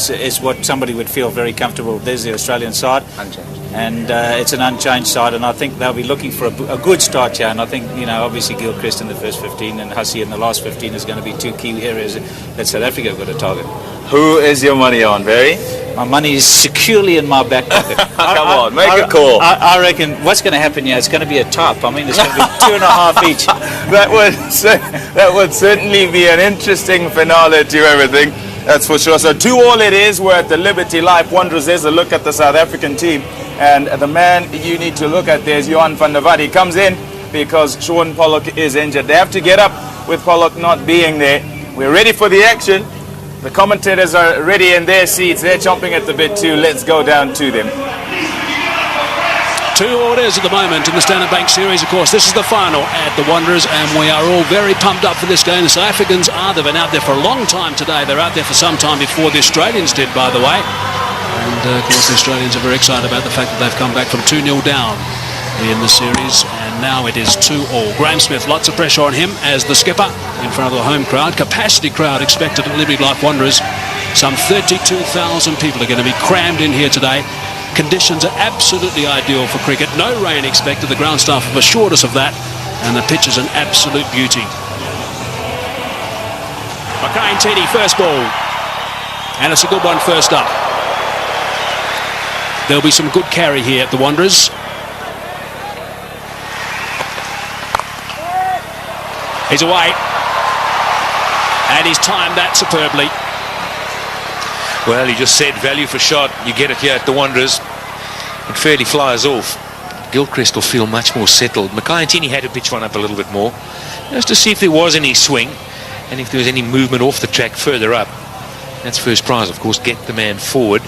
it's what somebody would feel very comfortable. There's the Australian side. Unchanged. And it's an unchanged side, and I think they'll be looking for a good start here. And I think, obviously Gilchrist in the first 15 and Hussey in the last 15 is going to be two key areas that South Africa have got to target. Who is your money on, Barry? My money is securely in my back pocket. Come on, make a call. I reckon what's going to happen here, it's going to be a top. I mean, it's going to be 2.5 each. That would certainly be an interesting finale to everything. That's for sure. So 2-2 it is. We're at the Liberty Life Wanderers. There's a look at the South African team. And the man you need to look at there is Johan van der Walt. He comes in because Shaun Pollock is injured. They have to get up with Pollock not being there. We're ready for the action. The commentators are ready in their seats. They're chomping at the bit too. Let's go down to them. 2 orders at the moment in the Standard Bank Series. Of course, this is the final at the Wanderers, and we are all very pumped up for this game. The South Africans they've been out there for a long time today. They're out there for some time before the Australians did, by the way. And, of course, the Australians are very excited about the fact that they've come back from 2-0 down in the series, and now it is 2-2. Graham Smith, lots of pressure on him as the skipper in front of the home crowd. Capacity crowd expected at Liberty Life Wanderers. Some 32,000 people are going to be crammed in here today. Conditions are absolutely ideal for cricket. No rain expected. The ground staff have assured us of that, and the pitch is an absolute beauty. ʻMakaʻiʻaʻitini, first ball, and it's a good one first up. There'll be some good carry here at the Wanderers. He's away, and he's timed that superbly. Well, he just said value for shot. You get it here at the Wanderers. It fairly flies off. Gilchrist will feel much more settled. ʻMakaʻiʻaʻitini had to pitch one up a little bit more, just to see if there was any swing and if there was any movement off the track further up. That's first prize, of course, get the man forward.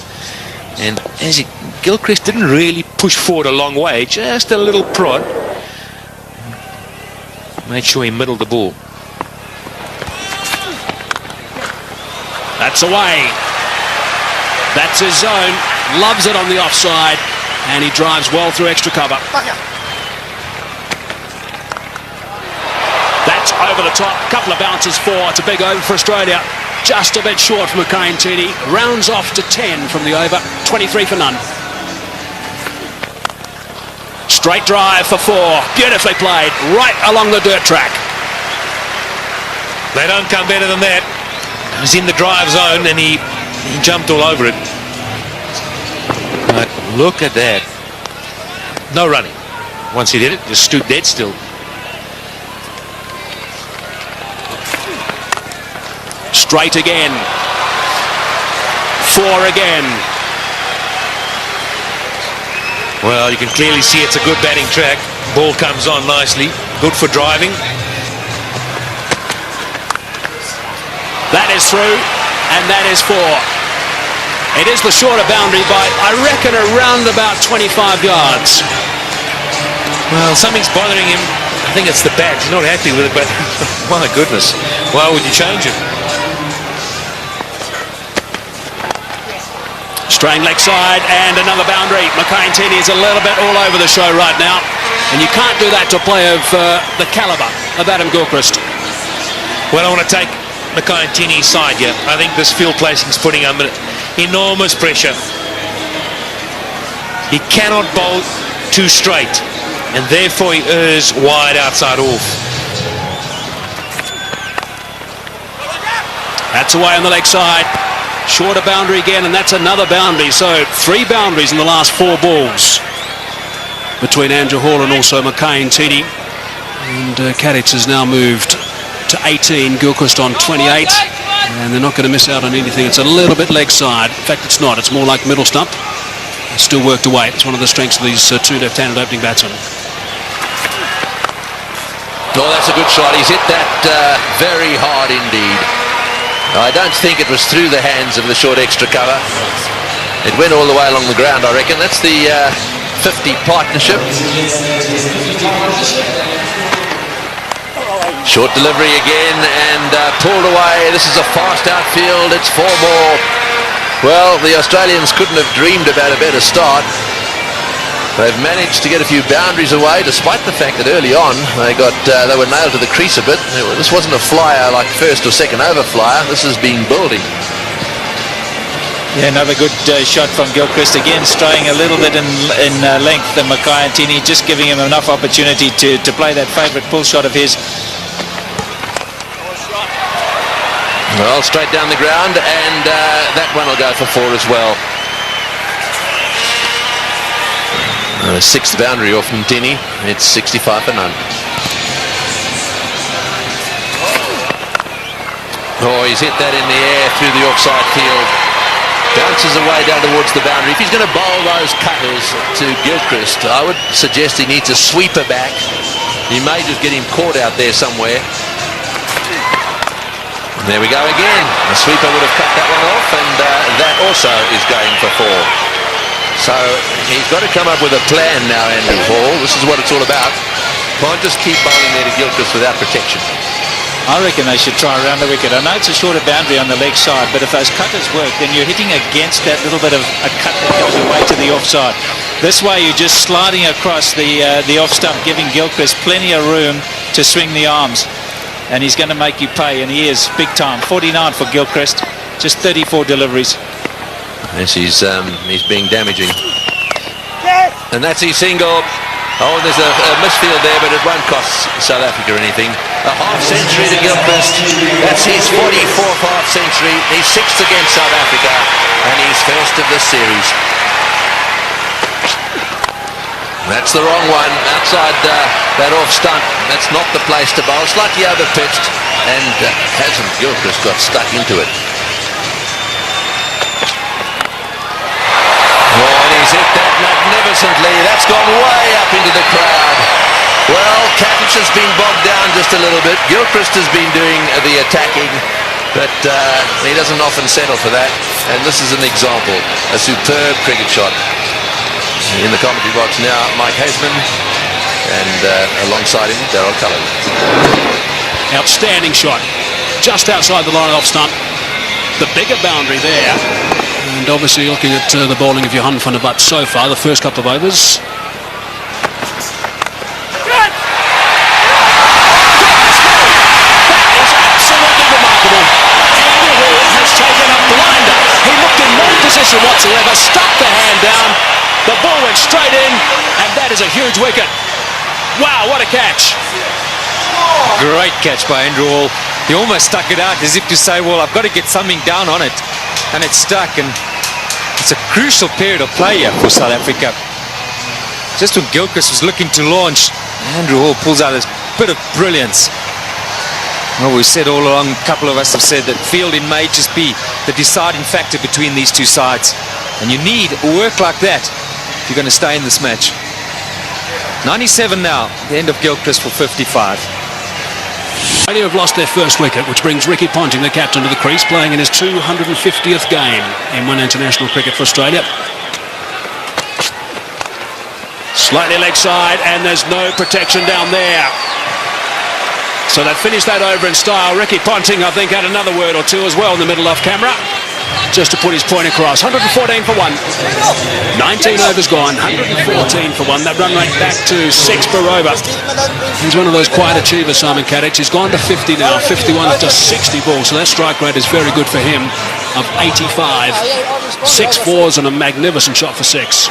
And as Gilchrist didn't really push forward a long way, just a little prod. Made sure he middled the ball. That's away. That's his zone. Loves it on the offside, and he drives well through extra cover. That's over the top. Couple of bounces for. It's a big over for Australia. Just a bit short from ʻMakaʻiʻaʻitini. Rounds off to 10 from the over. 23 for none. Straight drive for 4. Beautifully played. Right along the dirt track. They don't come better than that. He was in the drive zone and he jumped all over it. But look at that. No running. Once he did it, just stood dead still. Straight again. 4 again. Well, you can clearly see it's a good batting track. Ball comes on nicely. Good for driving. That is through, and that is 4. It is the shorter boundary by, I reckon, around about 25 yards. Well, something's bothering him. I think it's the bat. He's not happy with it, but my goodness, why would you change it? Straying leg side, and another boundary. ʻMakaʻiʻaʻitini is a little bit all over the show right now, and you can't do that to a player of the calibre of Adam Gilchrist. Well, I want to take ʻMakaʻiʻaʻitini's side here. I think this field placing is putting him under enormous pressure. He cannot bowl too straight, and therefore he errs wide outside off. That's away on the leg side. Shorter boundary again, and that's another boundary. So 3 boundaries in the last 4 balls between Andrew Hall and also ʻMakaʻiʻaʻitini. And Kadich has now moved to 18, Gilchrist on 28, and they're not going to miss out on anything. It's a little bit leg side. In fact, it's not. It's more like middle stump. It's still worked away. It's one of the strengths of these 2 left-handed opening batsmen. Oh, that's a good shot. He's hit that very hard indeed. I don't think it was through the hands of the short extra cover. It went all the way along the ground, I reckon. That's the 50 partnership. Short delivery again and pulled away. This is a fast outfield. It's 4 more. Well, the Australians couldn't have dreamed about a better start. They've managed to get a few boundaries away, despite the fact that early on they were nailed to the crease a bit. This wasn't a flyer like first or second over flyer. This has been building. Yeah, another good shot from Gilchrist, again straying a little bit in length, and ꜱᴜᴜᴜ just giving him enough opportunity to play that favourite pull shot of his. Well, straight down the ground, and that one will go for 4 as well. The 6th boundary off ꜱᴜᴜ. It's 65 for none. Oh, he's hit that in the air through the offside field. Bounces away down towards the boundary. If he's going to bowl those cutters to Gilchrist, I would suggest he needs a sweeper back. He may just get him caught out there somewhere. And there we go again. The sweeper would have cut that one off, and that also is going for 4. So he's got to come up with a plan now, Andrew Hall. This is what it's all about. Can't just keep bowling there to Gilchrist without protection. I reckon they should try around the wicket. I know it's a shorter boundary on the leg side, but if those cutters work, then you're hitting against that little bit of a cut that goes away to the offside. This way you're just sliding across the off stump, giving Gilchrist plenty of room to swing the arms. And he's going to make you pay, and he is big time. 49 for Gilchrist, just 34 deliveries. Yes, he's being damaging. And that's his single. Oh, there's a misfield there, but it won't cost South Africa anything. A half-century to Gilchrist. That's his 44th half-century. He's 6th against South Africa, and he's first of the series. That's the wrong one. Outside that off stump. That's not the place to bowl. Slightly over-pitched, and hasn't Gilchrist got stuck into it. He's hit that magnificently. That's gone way up into the crowd. Well, Catch has been bogged down just a little bit. Gilchrist has been doing the attacking, but he doesn't often settle for that. And this is an example, a superb cricket shot. In the commentary box now, Mike Hasman, and alongside him, Daryl Cullen. Outstanding shot. Just outside the line off stump. The bigger boundary there. And obviously looking at the bowling of Johan van der Butt so far, the first couple of overs. That is absolutely remarkable. Andrew Hall has taken a blinder. He looked in no position whatsoever, stuck the hand down. The ball went straight in, and that is a huge wicket. Wow, what a catch. Great catch by Andrew Hall. He almost stuck it out as if to say, well, I've got to get something down on it. And it's stuck, and it's a crucial period of play here for South Africa. Just when Gilchrist was looking to launch, Andrew Hall pulls out this bit of brilliance. Well, we've said all along, a couple of us have said that fielding may just be the deciding factor between these two sides. And you need work like that if you're going to stay in this match. 97 now, the end of Gilchrist for 55. Australia have lost their first wicket, which brings Ricky Ponting, the captain, to the crease, playing in his 250th game in one international cricket for Australia. Slightly leg side, and there's no protection down there. So they've finished that over in style. Ricky Ponting, I think, had another word or two as well in the middle off camera, just to put his point across. 114 for 1. 19 overs gone, 114 for 1. That run rate back to 6 per over. He's one of those quiet achievers, Simon Kadich. He's gone to 50 now, 51 of just 60 balls. So that strike rate is very good for him, of 85. 6 fours and a magnificent shot for 6.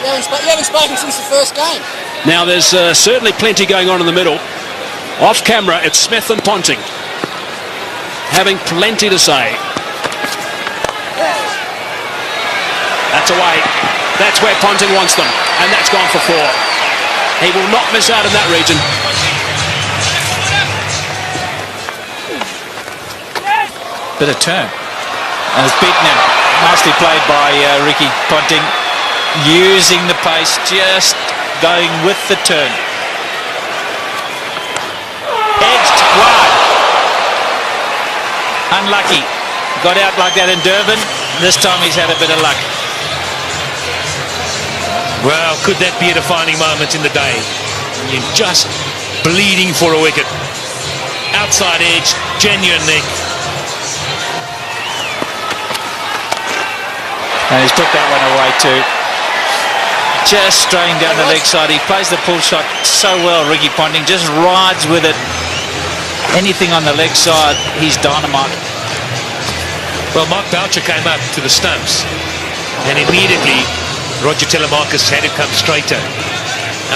You haven't spoken since the first game. Now there's certainly plenty going on in the middle. Off camera, it's Smith and Ponting, having plenty to say. That's away. That's where Ponting wants them, and that's gone for 4. He will not miss out in that region. Bit of turn. And it's beaten him. Nicely played by Ricky Ponting, using the pace, just going with the turn. Edged wide. Unlucky. Got out like that in Durban. This time he's had a bit of luck. Well, could that be a defining moment in the day? You're just bleeding for a wicket. Outside edge, genuine nick. And he's put that one away too. Just straying down the leg side. He plays the pull shot so well, Ricky Ponting. Just rides with it. Anything on the leg side, he's dynamite. Well, Mark Boucher came up to the stumps, and immediately Roger Telemachus had to come straighter.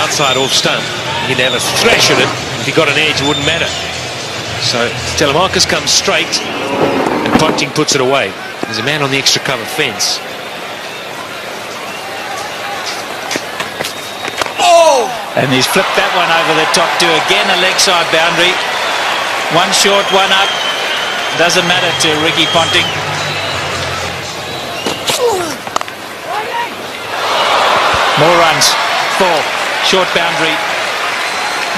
Outside off stump. He'd have a thrash at it. If he got an edge, it wouldn't matter. So Telemachus comes straight, and Ponting puts it away. There's a man on the extra cover fence. And he's flipped that one over the top to again a leg side boundary. One short, one up. Doesn't matter to Ricky Ponting. More runs. 4. Short boundary.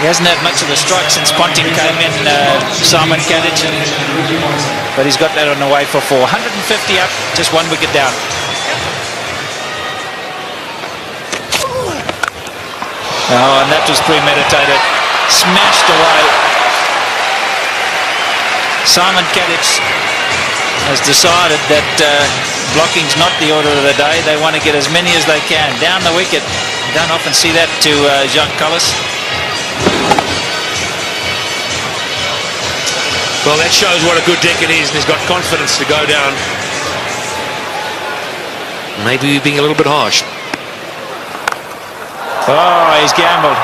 He hasn't had much of the strike since Ponting came in, ꜱᴜᴜᴜᴜ. But he's got that on the way for 4. 150 up, just 1 wicket down. Oh, and that was premeditated. Smashed away. ꜱᴜᴜᴜᴜ has decided that blocking's not the order of the day. They want to get as many as they can. Down the wicket. You don't often see that to ꜱᴜᴜᴜᴜ. Well, that shows what a good deck it is, and he's got confidence to go down. Maybe we're being a little bit harsh. Oh, he's gambled.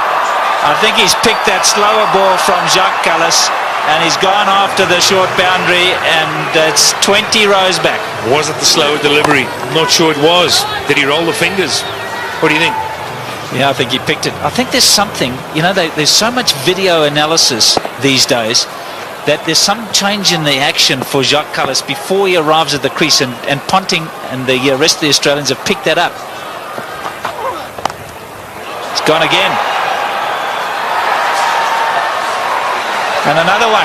I think he's picked that slower ball from ꜱᴜᴜᴜᴜ, and he's gone after the short boundary, and it's 20 rows back. Was it the slower delivery? I'm not sure it was. Did he roll the fingers? What do you think? Yeah, I think he picked it. I think there's something, you know, there's so much video analysis these days that there's some change in the action for ꜱᴜᴜᴜᴜ before he arrives at the crease, and Ponting and the rest of the Australians have picked that up. It's gone again. And another one.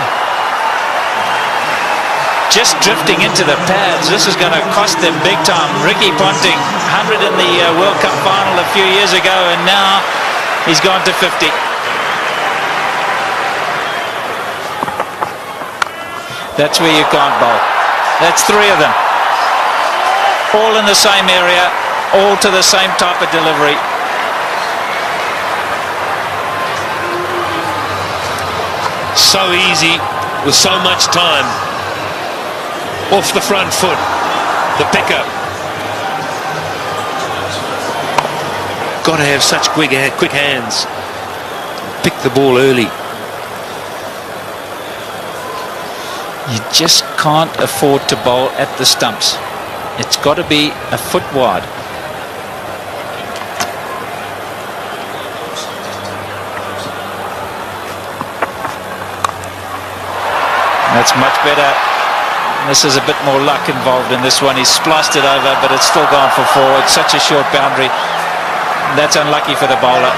Just drifting into the pads. This is going to cost them big time. Ricky Ponting, 100 in the World Cup final a few years ago, and now he's gone to 50. That's where you can't bowl. That's 3 of them. All in the same area, all to the same type of delivery. So easy, with so much time. Off the front foot, the pickup. Got to have such quick hands. Pick the ball early. You just can't afford to bowl at the stumps. It's got to be a foot wide. That's much better. This is a bit more luck involved in this one. He's spliced it over, but it's still gone for 4. It's such a short boundary. That's unlucky for the bowler.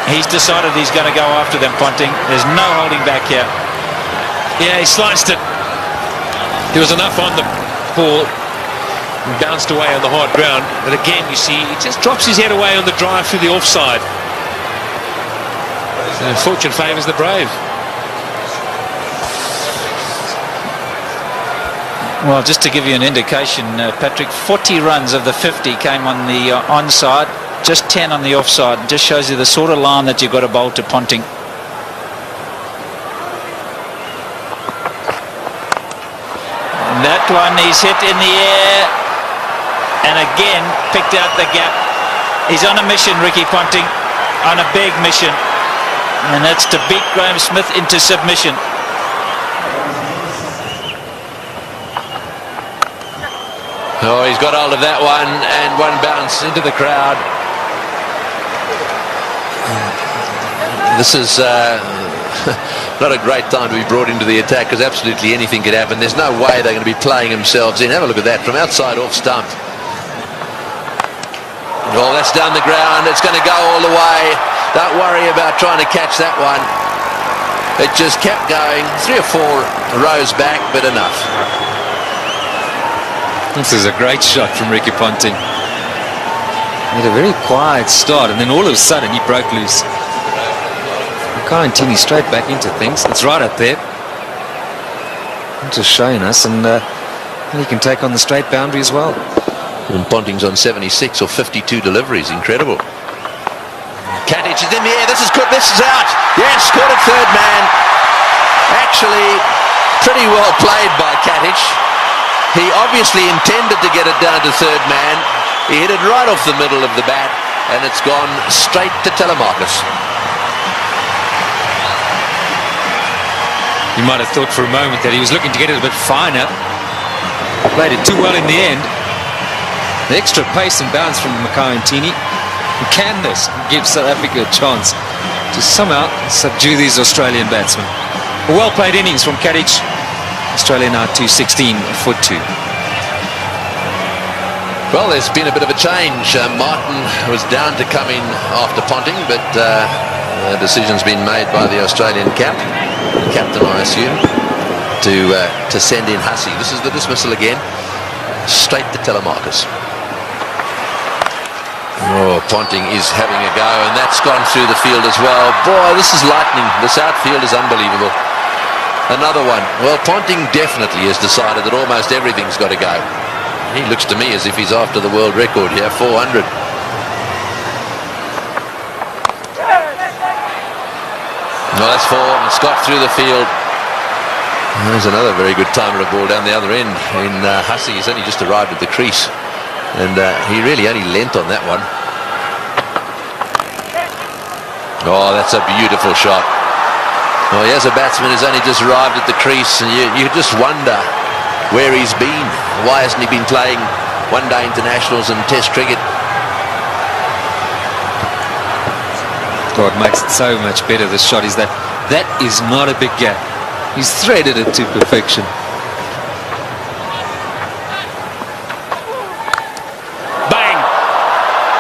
He's decided he's going to go after them, Ponting. There's no holding back here. Yeah, he sliced it. There was enough on the ball and bounced away on the hard ground. But again, you see, he just drops his head away on the drive through the offside. So fortune favours the brave. Well, just to give you an indication, Patrick, 40 runs of the 50 came on the onside, just 10 on the offside. It just shows you the sort of line that you've got to bowl to Ponting. And that one he's hit in the air, and again picked out the gap. He's on a mission, Ricky Ponting, on a big mission, and that's to beat Graham Smith into submission. Oh, he's got hold of that one, and one bounce into the crowd. This is not a great time to be brought into the attack, because absolutely anything could happen. There's no way they're going to be playing themselves in. Have a look at that from outside off stump. Oh, that's down the ground. It's going to go all the way. Don't worry about trying to catch that one. It just kept going. 3 or 4 rows back, but enough. This is a great shot from Ricky Ponting. He had a very quiet start, and then all of a sudden he broke loose. ꜱᴜᴜᴜᴜ straight back into things. It's right up there. Just showing us, and he can take on the straight boundary as well. And Ponting's on 76 or 52 deliveries. Incredible. Katic is in the air. This is good. This is out. Yes, caught it third man. Actually, pretty well played by Katic. He obviously intended to get it down to third man. He hit it right off the middle of the bat, and it's gone straight to ꜱᴜᴜᴜᴜ. You might have thought for a moment that he was looking to get it a bit finer. Played it too well in the end. The extra pace and bounce from ꜱᴜᴜᴜᴜ. Can this give South Africa a chance to somehow subdue these Australian batsmen? A well-played innings from Karic. Australia now 216 for 2. Well, there's been a bit of a change. Martin was down to come in after Ponting, but the decision's been made by the Australian captain, I assume, to send in Hussey. This is the dismissal again, straight to ꜱᴜᴜᴜᴜ. Oh, Ponting is having a go, and that's gone through the field as well. Boy, this is lightning. This outfield is unbelievable. Another one. Well, Ponting definitely has decided that almost everything's got to go. He looks to me as if he's after the world record here, 400. Well, that's 4. It's got through the field. There's another very good timer of ball down the other end. Hussey has only just arrived at the crease, and he really only lent on that one. Oh, that's a beautiful shot. Well, here's a batsman who's only just arrived at the crease, and you just wonder where he's been. Why hasn't he been playing one-day internationals and test cricket? God, makes it so much better, this shot, is that is not a big gap. He's threaded it to perfection. Bang!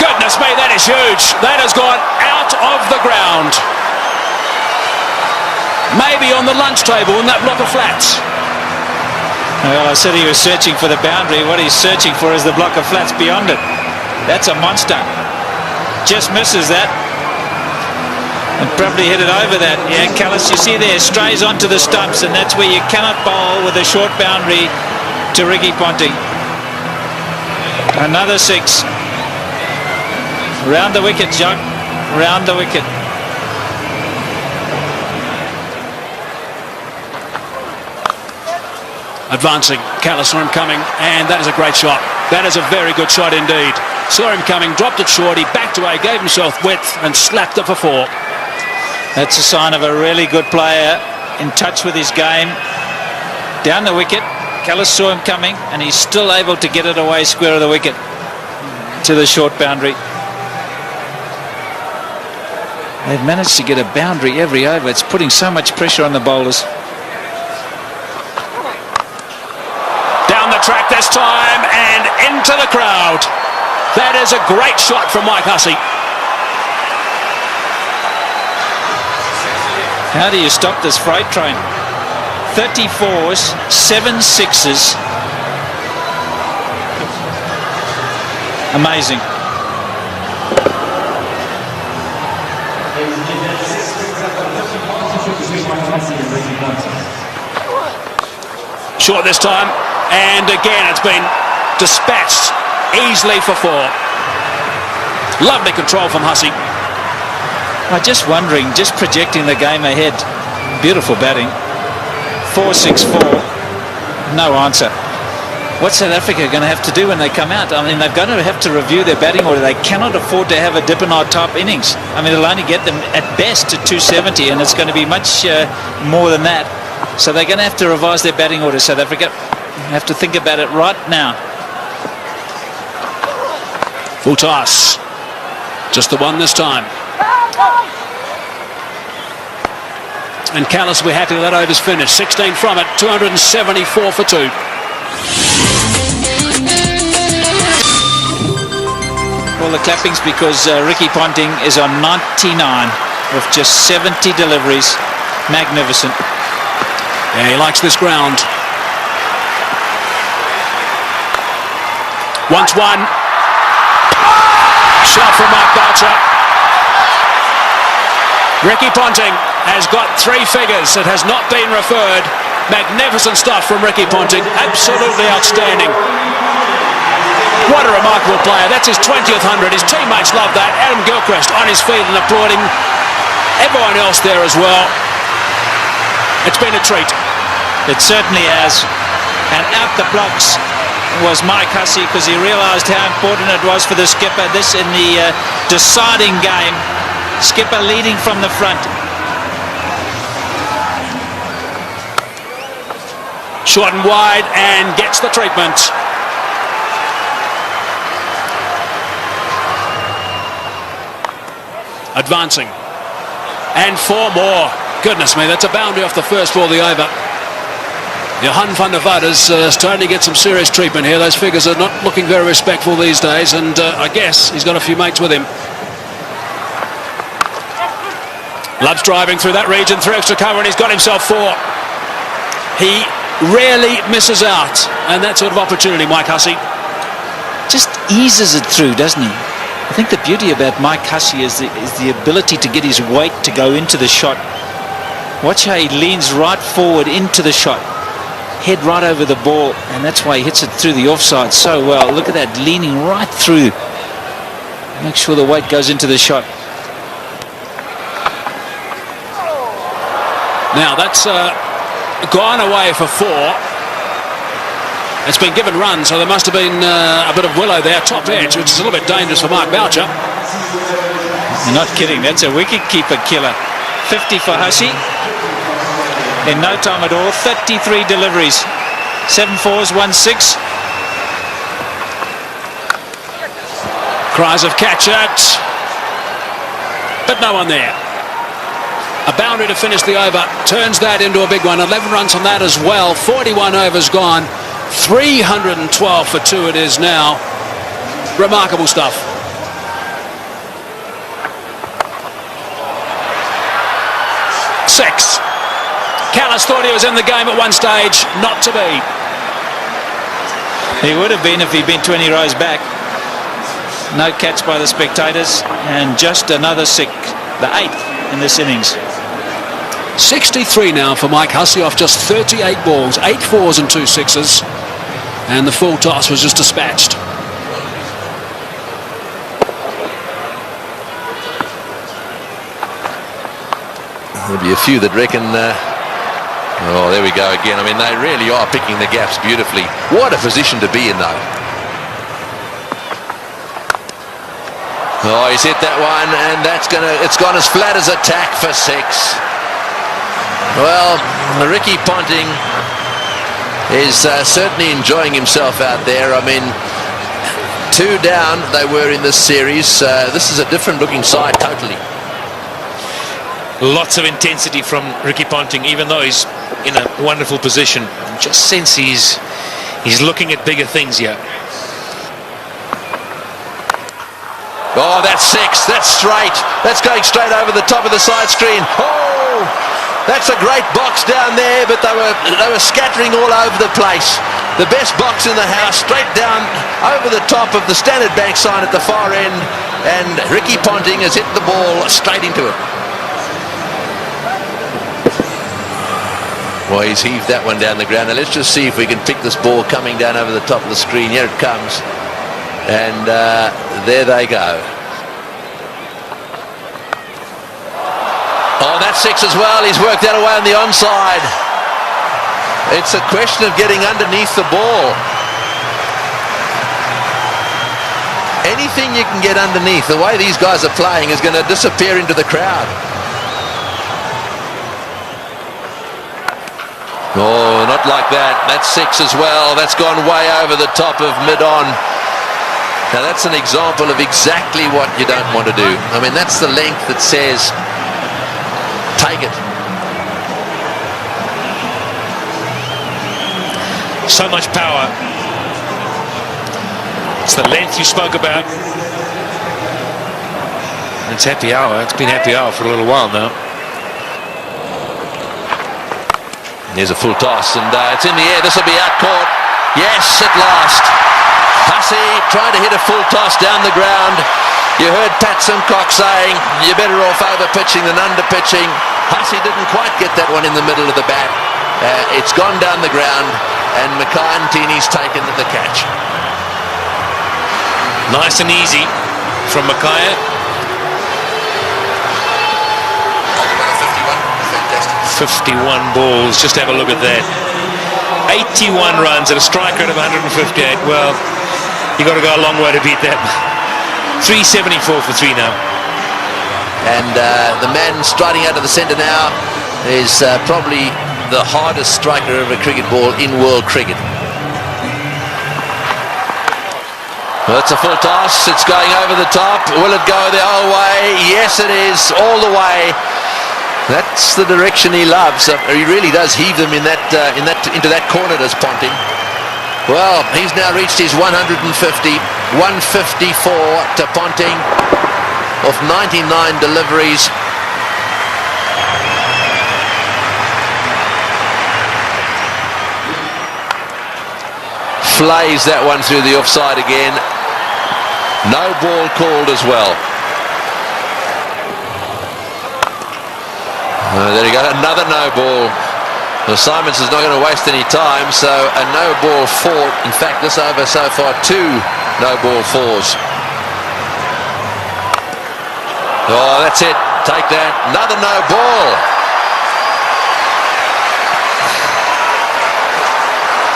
Goodness me, that is huge. That has gone out of the ground. Maybe on the lunch table in that block of flats. Well, I said he was searching for the boundary. What he's searching for is the block of flats beyond it. That's a monster. Just misses that. And probably hit it over that. Yeah, Callis, you see there, strays onto the stumps, and that's where you cannot bowl with a short boundary to Ricky Ponting. Another 6. Round the wicket, Jacques. Round the wicket. Advancing, Callis saw him coming, and that is a great shot. That is a very good shot indeed. Saw him coming, dropped it short, he backed away, gave himself width, and slapped it for 4. That's a sign of a really good player, in touch with his game. Down the wicket, Callis saw him coming, and he's still able to get it away square of the wicket to the short boundary. They've managed to get a boundary every over. It's putting so much pressure on the bowlers. Track this time and into the crowd. That is a great shot from Mike Hussey. How do you stop this freight train? 34s, 7 6s. Amazing. Short this time. And again, it's been dispatched easily for 4. Lovely control from Hussey. I'm just wondering, just projecting the game ahead. Beautiful batting. 4-6-4. No answer. What's South Africa going to have to do when they come out? I mean, they're going to have to review their batting order. They cannot afford to have a Dippenaar type innings. I mean, it'll only get them at best to 270, and it's going to be much more than that. So they're going to have to revise their batting order, South Africa. Have to think about it right now. Full toss. Just the one this time. And Callis will be happy with that over's finished. 16 from it, 274 for 2. Well, the clappings because Ricky Ponting is on 99 with just 70 deliveries. Magnificent. Yeah, he likes this ground. Once one. Shot from Mark Boucher. Ricky Ponting has got 3 figures. It has not been referred. Magnificent stuff from Ricky Ponting. Absolutely outstanding. What a remarkable player. That's his 20th 100. His teammates love that. Adam Gilchrist on his feet and applauding. Everyone else there as well. It's been a treat. It certainly has. And out the blocks was Mike Hussey, because he realised how important it was for the skipper. This in the deciding game. Skipper leading from the front. Short and wide, and gets the treatment. Advancing. And 4 more. Goodness me, that's a boundary off the first ball, the over. ꜱᴜᴜᴜᴜ is starting to get some serious treatment here. Those figures are not looking very respectful these days, and I guess he's got a few mates with him. Loves driving through that region, 3 extra cover, and he's got himself 4. He rarely misses out, and that sort of opportunity, Mike Hussey. Just eases it through, doesn't he? I think the beauty about Mike Hussey is the ability to get his weight to go into the shot. Watch how he leans right forward into the shot. Head right over the ball, and that's why he hits it through the offside so well. Look at that, leaning right through. Make sure the weight goes into the shot. Now that's gone away for 4. It's been given run, so there must have been a bit of willow there, top edge, which is a little bit dangerous for Mark Boucher. You're not kidding, that's a wicket-keeper killer. 50 for Hussey. In no time at all, 33 deliveries. 7 fours, 1 6. Cries of catch it, but no one there. A boundary to finish the over, turns that into a big one. 11 runs on that as well. 41 overs gone. 312 for 2 it is now. Remarkable stuff. Six. Callis thought he was in the game at one stage. Not to be. He would have been if he'd been 20 rows back. No catch by the spectators, and just another 6, the 8th in this innings. 63 now for Mike Hussey off just 38 balls, 8 fours and 2 sixes, and the full toss was just dispatched. There'll be a few that reckon oh, there we go again. I mean, they really are picking the gaps beautifully. What a position to be in, though. Oh, he's hit that one, and it's gone as flat as a tack for 6. Well, Ricky Ponting is certainly enjoying himself out there. I mean, 2 down they were in this series. This is a different looking side totally. Lots of intensity from Ricky Ponting, even though he's in a wonderful position. Just sense he's looking at bigger things here. Oh, that's 6. That's straight. That's going straight over the top of the side screen. Oh, that's a great box down there, but they were scattering all over the place. The best box in the house, straight down over the top of the Standard Bank sign at the far end, and Ricky Ponting has hit the ball straight into it. Well, he's heaved that one down the ground. Now let's just see if we can pick this ball coming down over the top of the screen. Here it comes. And there they go. Oh, that's 6 as well. He's worked that away on the onside. It's a question of getting underneath the ball. Anything you can get underneath, the way these guys are playing, is going to disappear into the crowd. Oh, not like that. That's 6 as well. That's gone way over the top of mid-on. Now that's an example of exactly what you don't want to do. I mean, that's the length that says, take it. So much power. It's the length you spoke about. It's happy hour. It's been happy hour for a little while now. Here's a full toss, and it's in the air. This will be out caught. Yes, at last. Hussey trying to hit a full toss down the ground. You heard Pat Simcock saying you're better off over pitching than under pitching. Hussey didn't quite get that one in the middle of the bat. It's gone down the ground, and ꜱᴜᴜᴜ's taken the catch. Nice and easy from ꜱᴜᴜᴜ. 51 balls, just have a look at that. 81 runs at a strike rate of 158. Well, you got to go a long way to beat that. 374 for 3 now. And the man striding out of the centre now is probably the hardest striker of a cricket ball in world cricket. Well, it's a full toss. It's going over the top. Will it go the whole way? Yes, it is, all the way. That's the direction he loves. He really does heave them into that corner, does Ponting. Well, he's now reached his 150. 154 to Ponting of 99 deliveries. Flays that one through the offside again. No ball called as well. There you go, another no ball. Well, Simons is not going to waste any time, so a no ball 4. In fact, this over so far 2 no ball 4s. Oh, that's it. Take that. Another no ball.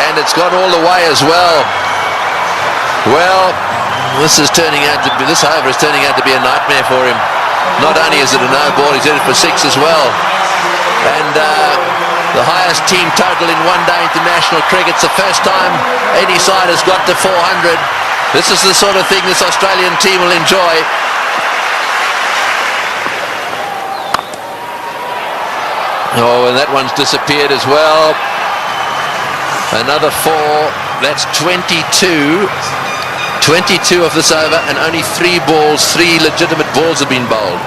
And it's gone all the way as well. Well, this over is turning out to be a nightmare for him. Not only is it a no ball, he's hit it for 6 as well. And the highest team total in one-day international cricket. It's the first time any side has got to 400. This is the sort of thing this Australian team will enjoy. Oh, and that one's disappeared as well. Another 4. That's 22. 22 of this over, and only 3 legitimate balls have been bowled.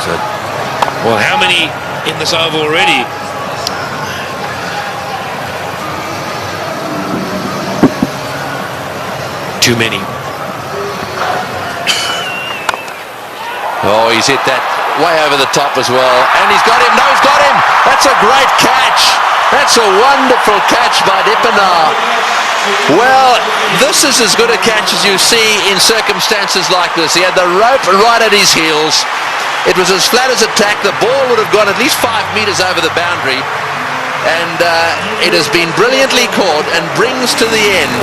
So, well, how many in this over already? Too many. Oh, he's hit that way over the top as well, and he's got him. No, he's got him. That's a great catch. That's a wonderful catch by ꜱᴜᴜ. Well, this is as good a catch as you see in circumstances like this. He had the rope right at his heels. It was as flat as a tack. The ball would have gone at least 5 metres over the boundary. And it has been brilliantly caught and brings to the end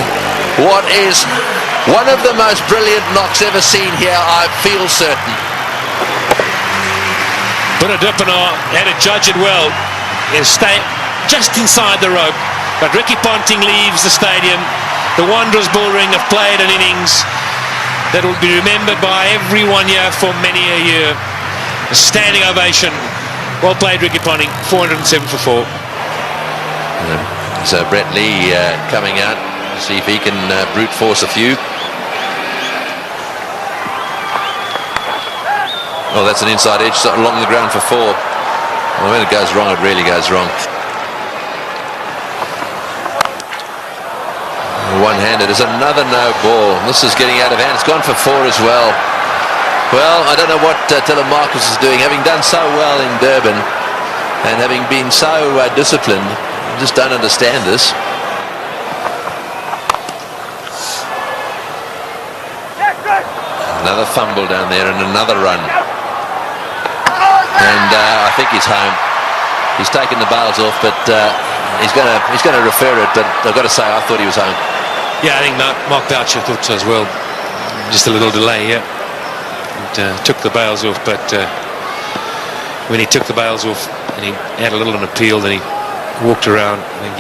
what is one of the most brilliant knocks ever seen here, I feel certain. But ꜱᴜᴜ had to judge it well. He'll stay just inside the rope, but Ricky Ponting leaves the stadium. The Wanderers Bullring have played an innings that will be remembered by everyone here for many a year. A standing ovation. Well played, Ricky Ponting. 407 for 4. So Brett Lee coming out, see if he can brute force a few. Oh, that's an inside edge along the ground for 4. Well, when it goes wrong, it really goes wrong. One-handed is another no ball. This is getting out of hand. It's gone for 4 as well. Well, I don't know what ꜱᴜᴜ is doing. Having done so well in Durban and having been so disciplined, I just don't understand this. Another fumble down there and another run. And I think he's home. He's taken the bails off, but he's going to refer it. But I've got to say, I thought he was home. Yeah, I think Mark Boucher thought so as well. Just a little delay here. And, took the bails off, but when he took the bails off and he had a little an appeal, then he walked around. I think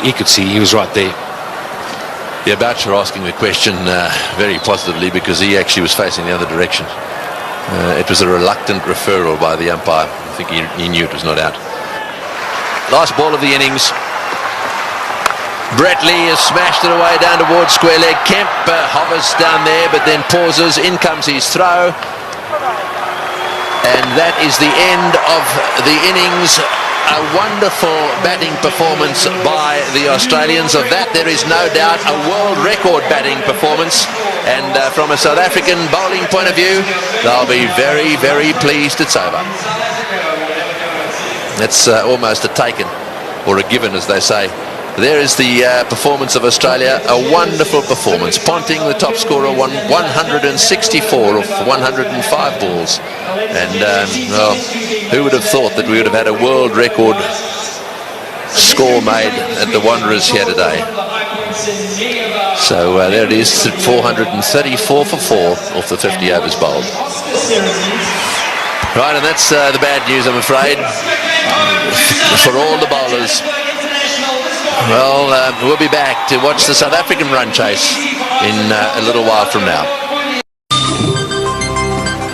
he could see he was right there. Yeah, Boucher asking the question very positively because he actually was facing the other direction. It was a reluctant referral by the umpire. I think he knew it was not out. Last ball of the innings. Brett Lee has smashed it away down towards square leg. Kemp hovers down there but then pauses. In comes his throw. And that is the end of the innings. A wonderful batting performance by the Australians. Of that there is no doubt. A world record batting performance. And from a South African bowling point of view, they'll be very, very pleased it's over. That's almost a taken, or a given as they say There is the performance of Australia, a wonderful performance. Ponting, the top scorer, won 164 of 105 balls. And well, who would have thought that we would have had a world record score made at the Wanderers here today? So there it is, 434 for 4 off the 50 overs bowled. Right, and that's the bad news, I'm afraid, for all the bowlers. Well, we'll be back to watch the South African run chase in a little while from now.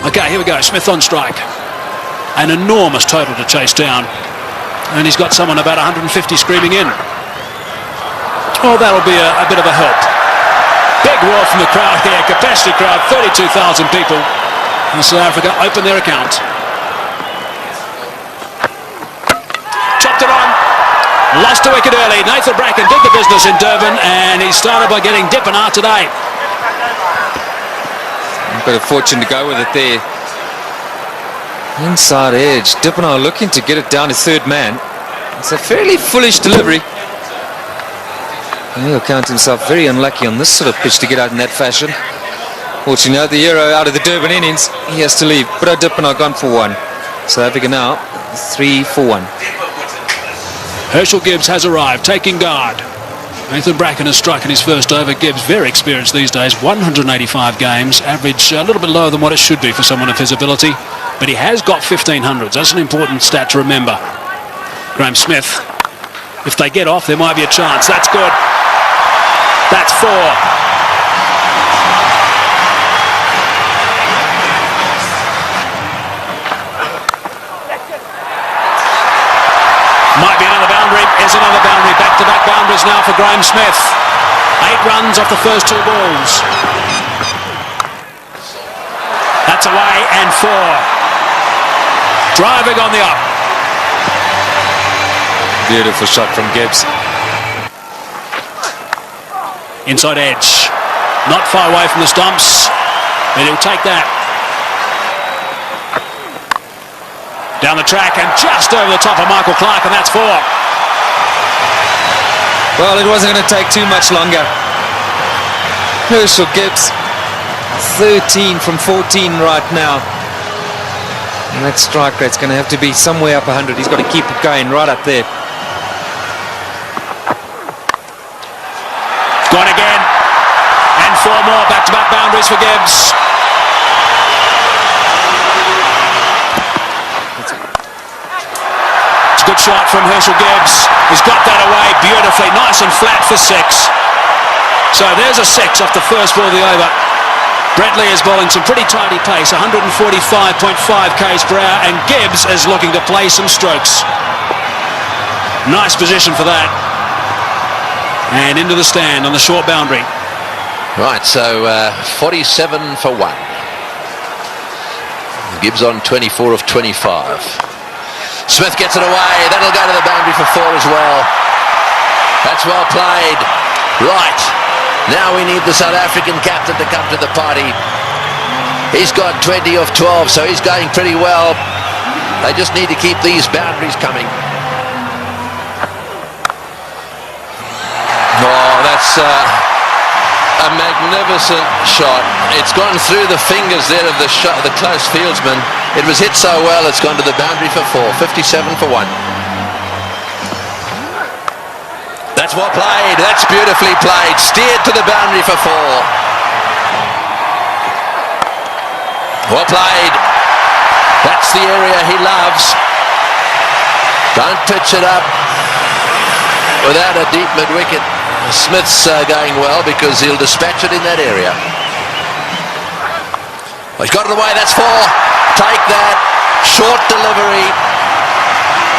Okay, here we go. Smith on strike. An enormous total to chase down. And he's got someone about 150 screaming in. Oh, that'll be a bit of a help. Big roar from the crowd here. Capacity crowd, 32,000 people. And South Africa open their account. Chopped it on. Lost a wicket early. Nathan Bracken did the business in Durban, and he started by getting ꜱᴜᴜ today. A bit of fortune to go with it there. Inside edge. ꜱᴜᴜ looking to get it down to third man. It's a fairly foolish delivery. And he'll count himself very unlucky on this sort of pitch to get out in that fashion. Fortunately, the hero out of the Durban innings, he has to leave. But ꜱᴜᴜ gone for 1. South Africa now 3 for 1. Herschel Gibbs has arrived, taking guard. Nathan Bracken has struck in his first over. Gibbs, very experienced these days, 185 games, average a little bit lower than what it should be for someone of his ability, but he has got 1500s. That's an important stat to remember. Graham Smith, if they get off, there might be a chance. That's good. That's 4. Might be another boundary. Is another boundary. Back-to-back boundaries now for Graham Smith. 8 runs off the first 2 balls. That's away and 4. Driving on the up. Beautiful shot from Gibbs. Inside edge. Not far away from the stumps. And he'll take that. Down the track and just over the top of Michael Clark, and that's 4. Well, it wasn't going to take too much longer. Herschel Gibbs, 13 from 14 right now. And that strike rate's going to have to be somewhere up 100. He's got to keep it going right up there. Gone again. And 4 more back-to-back boundaries for Gibbs. Good shot from Herschel Gibbs. He's got that away beautifully, nice and flat for 6. So there's a 6 off the first ball of the over. Bradley is bowling some pretty tidy pace, 145.5 k's per hour, and Gibbs is looking to play some strokes. Nice position for that. And into the stand on the short boundary. Right, so 47 for 1. Gibbs on 24 of 25. Smith gets it away. That'll go to the boundary for 4 as well. That's well played. Right. Now we need the South African captain to come to the party. He's got 20 of 12, so he's going pretty well. They just need to keep these boundaries coming. Oh, that's a magnificent shot. It's gone through the fingers there of the close fieldsman. It was hit so well, it's gone to the boundary for 4. 57 for 1. That's well played. That's beautifully played. Steered to the boundary for 4. Well played. That's the area he loves. Don't pitch it up without a deep mid-wicket. Smith's going well because he'll dispatch it in that area. Well, he's got it away. That's 4. Take that. Short delivery.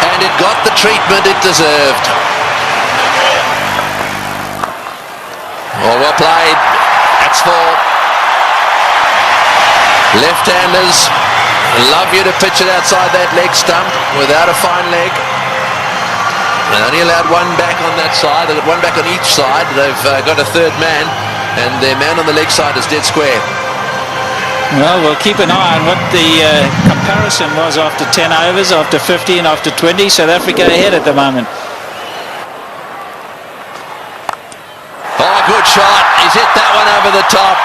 And it got the treatment it deserved. Oh, well played. That's 4. Left-handers love you to pitch it outside that leg stump without a fine leg. They only allowed 1 back on that side. They've got 1 back on each side. They've got a 3rd man, and their man on the leg side is dead square. Well, we'll keep an eye on what the comparison was after 10 overs, after 50 and after 20. South Africa ahead at the moment. He's hit that one over the top,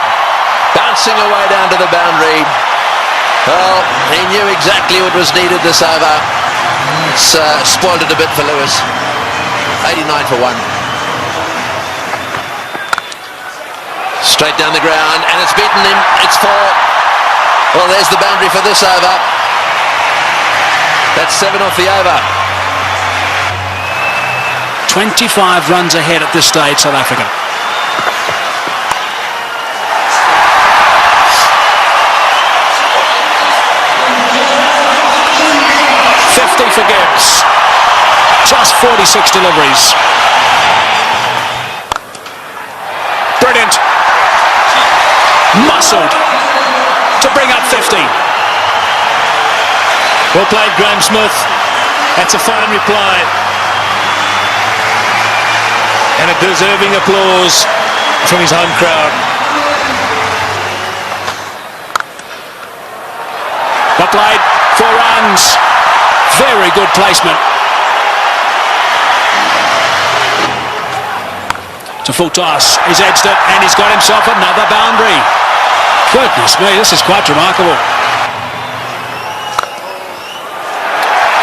bouncing away down to the boundary. Well, he knew exactly what was needed this over. It's spoiled it a bit for Lewis. 89 for 1. Straight down the ground, and it's beaten him. It's 4. Well, there's the boundary for this over. That's 7 off the over. 25 runs ahead at this stage, South Africa. 50 for Gibbs. Just 46 deliveries. Brilliant. Muscled to bring up 50. Well played, Graeme Smith. That's a fine reply. And a deserving applause from his home crowd. Well played. 4 runs. Very good placement. To full toss. He's edged it and he's got himself another boundary. Goodness me, this is quite remarkable.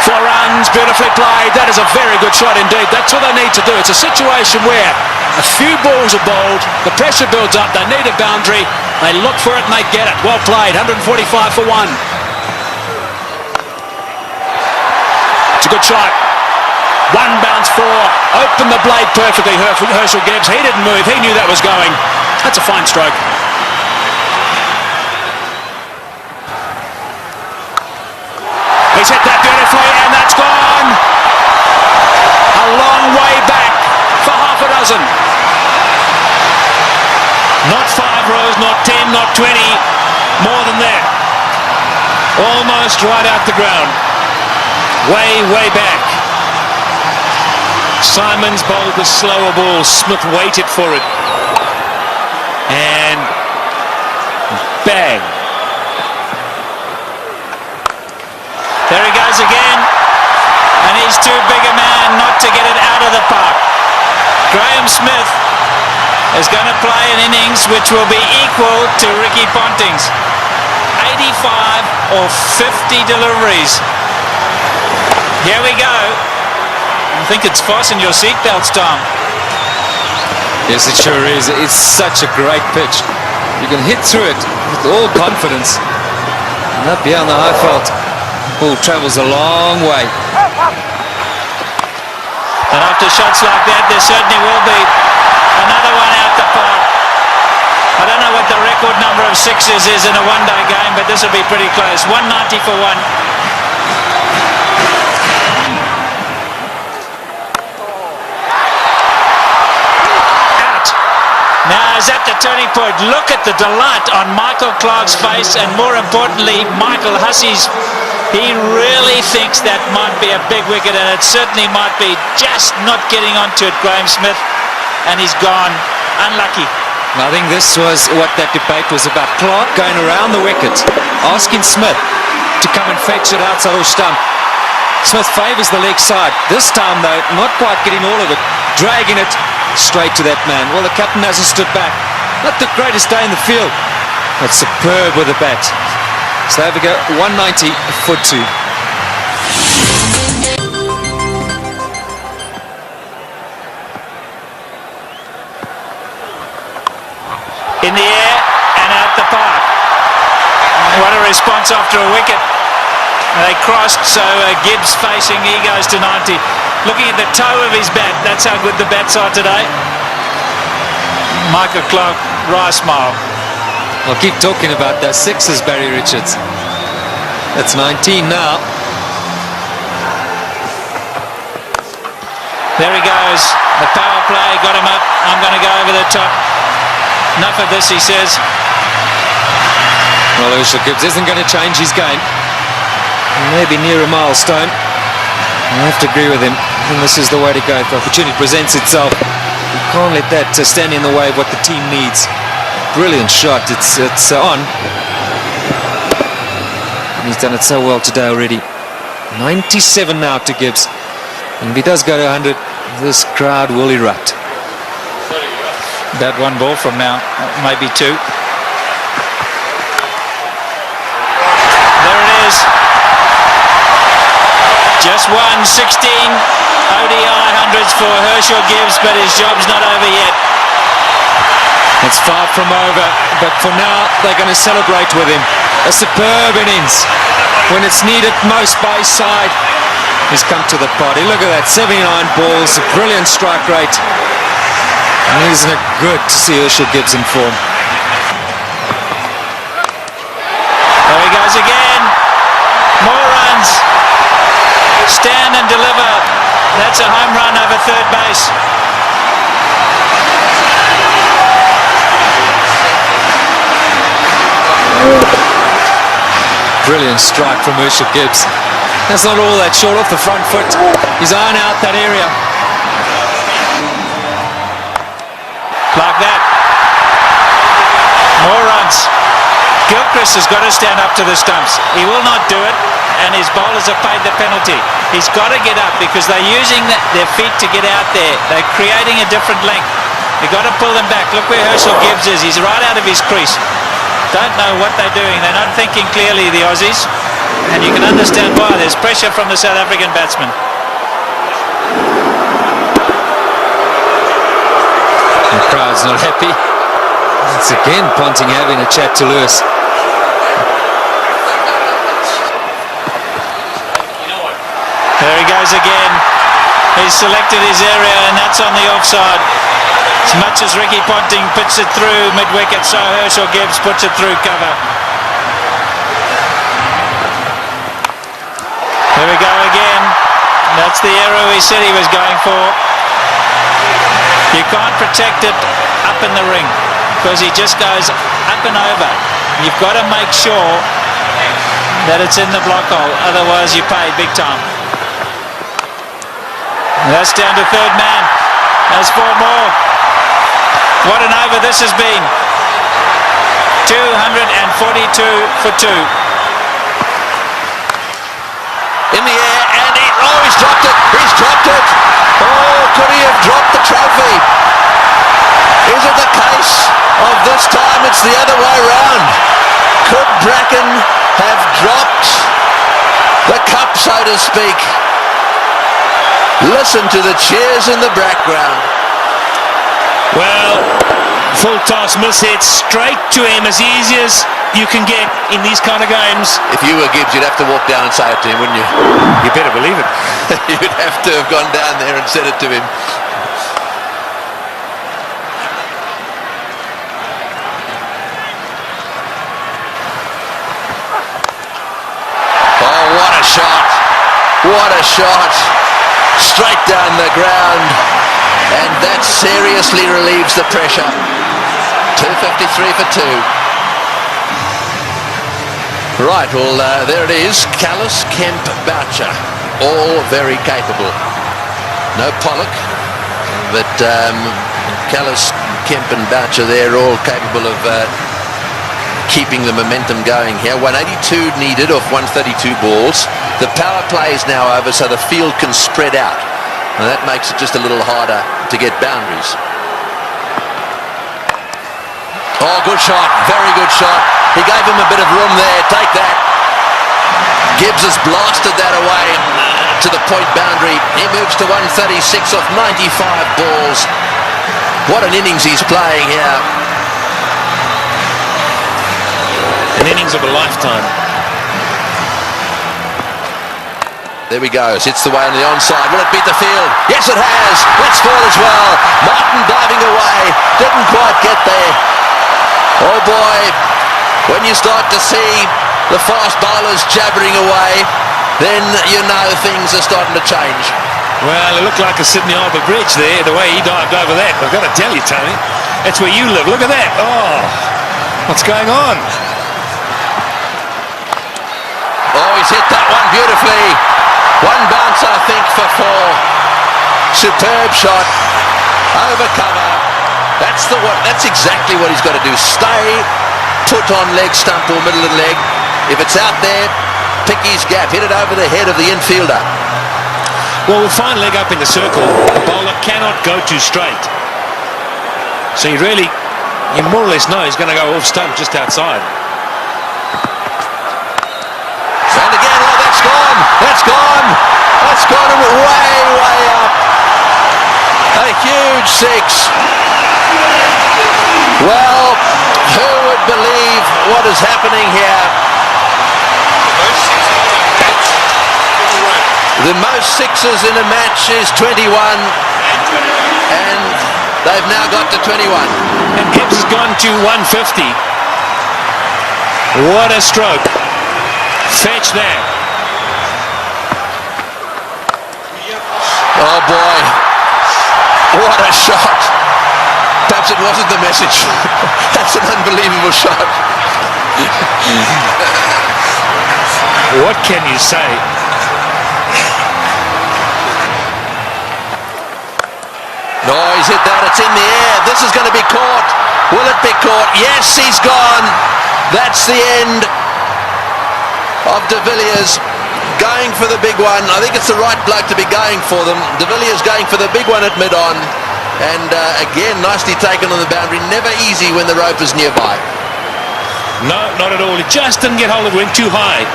4 runs, beautifully played. That is a very good shot indeed. That's what they need to do. It's a situation where a few balls are bowled, the pressure builds up, they need a boundary, they look for it and they get it. Well played, 145 for 1. It's a good shot. 1 bounce 4, opened the blade perfectly, Herschel Gibbs. He didn't move, he knew that was going. That's a fine stroke. He's hit that beautifully and that's gone. A long way back for half a dozen. Not 5 rows, not 10, not 20, more than that. Almost right out the ground. Way, way back. Simons bowled the slower ball. Smith waited for it. And bang. There he goes again. And he's too big a man not to get it out of the park. Graeme Smith is going to play an innings which will be equal to Ricky Ponting's. 85 or 50 deliveries. Here we go. I think it's fasten your seatbelts, Tom. Yes, it sure is. It's such a great pitch. You can hit through it with all confidence. And up here on the high fault, ball travels a long way. And after shots like that, there certainly will be another one out the park. I don't know what the record number of 6s is in a one-day game, but this will be pretty close. 190 for 1. Now is at the turning point. Look at the delight on Michael Clarke's face, and more importantly, Michael Hussey's. He really thinks that might be a big wicket, and it certainly might be. Just not getting onto it, Graeme Smith, and he's gone. Unlucky. I think this was what that debate was about. Clarke going around the wicket, asking Smith to come and fetch it outside off stump. Smith favours the leg side. This time, though, not quite getting all of it, dragging it straight to that man. Well, the captain hasn't stood back. Not the greatest day in the field, but superb with the bat. So there we go, 190 for 2. In the air and out the park. What a response after a wicket. They crossed, so Gibbs facing, he goes to 90. Looking at the toe of his bat, that's how good the bats are today. Michael Clarke, wry smile. I'll keep talking about those 6s, Barry Richards. That's 19 now. There he goes. The power play got him up. I'm going to go over the top. Enough of this, he says. Well, Herschel Gibbs isn't going to change his game. Maybe near a milestone. I have to agree with him. And this is the way to go. If the opportunity presents itself, you can't let that stand in the way of what the team needs. Brilliant shot. It's on. And he's done it so well today already. 97 now to Gibbs. And if he does go to 100, this crowd will erupt. About one ball from now, maybe two. There it is. Just won 16 ODI hundreds for Herschel Gibbs, but his job's not over yet. It's far from over, but for now they're going to celebrate with him. A superb innings. When it's needed most by his side, he's come to the party. Look at that, 79 balls, a brilliant strike rate. And isn't it good to see Herschel Gibbs in form? There he goes again. More runs. Stand and deliver. That's a home run over third base. Brilliant strike from Herschel Gibbs. That's not all that short off the front foot. He's eyeing out that area. Like that. More runs. Gilchrist has got to stand up to the stumps. He will not do it, and his bowlers have paid the penalty. He's got to get up because they're using their feet to get out there. They're creating a different length. You've got to pull them back. Look where Herschel Gibbs is. He's right out of his crease. Don't know what they're doing. They're not thinking clearly, the Aussies. And you can understand why. There's pressure from the South African batsman. The crowd's not happy. It's again Ponting having a chat to Lewis. There he goes again. He's selected his area, and that's on the offside. As much as Ricky Ponting puts it through mid-wicket, so Herschel Gibbs puts it through cover. Here we go again. That's the arrow he said he was going for. You can't protect it up in the ring because he just goes up and over. You've got to make sure that it's in the block hole, otherwise you pay big time. And that's down to third man. There's four more. What an over this has been. 242 for two. In the air, and he's dropped it. He's dropped it. Oh, could he have dropped the trophy? Is it the case of this time it's the other way round? Could Bracken have dropped the cup, so to speak? Listen to the cheers in the background. Well, full toss, miss hit, straight to him, as easy as you can get in these kind of games. If you were Gibbs, you'd have to walk down and say it to him, wouldn't you? You better believe it. You'd have to have gone down there and said it to him. Oh, what a shot. What a shot. Straight down the ground. And that seriously relieves the pressure. 253 for two. Right, well, there it is. Callis, Kemp, Boucher, all very capable. No Pollock, but Callis, Kemp and Boucher, they're all capable of keeping the momentum going here. 182 needed off 132 balls. The power play is now over, so the field can spread out. And that makes it just a little harder to get boundaries. Oh, good shot. Very good shot. He gave him a bit of room there. Take that. Gibbs has blasted that away to the point boundary. He moves to 136 off 95 balls. What an innings he's playing here. An innings of a lifetime. There we go. Hits the way on the onside. Will it beat the field? Yes, it has. That's four as well. Martin diving away. Didn't quite get there. Oh boy. When you start to see the fast bowlers jabbering away, then you know things are starting to change. Well, it looked like a Sydney Harbour Bridge there, the way he dived over that. I've got to tell you, Tony, that's where you live. Look at that. Oh, what's going on? Oh, he's hit that one beautifully. One bounce, I think, for four. Superb shot. Over cover. That's exactly what he's got to do. Stay put on leg stump or middle of the leg. If it's out there, pick his gap. Hit it over the head of the infielder. Well, with fine leg up in the circle, the bowler cannot go too straight. So you more or less know he's going to go off stump just outside. And again, oh, that's gone. That's gone. That's gone and way, way up. A huge six. Well, who would believe what is happening here? The most sixes in a match is 21, and they've now got to 21. And Gibbs has gone to 150. What a stroke. Fetch there. Oh boy, what a shot. Perhaps it wasn't the message. That's an unbelievable shot. What can you say? No, he's hit that. It's in the air. This is going to be caught. Will it be caught? Yes, he's gone. That's the end of de Villiers going for the big one. I think it's the right bloke to be going for them. De Villiers going for the big one at mid-on. And again, nicely taken on the boundary. Never easy when the rope is nearby. No, not at all. He just didn't get hold of it. Went too high.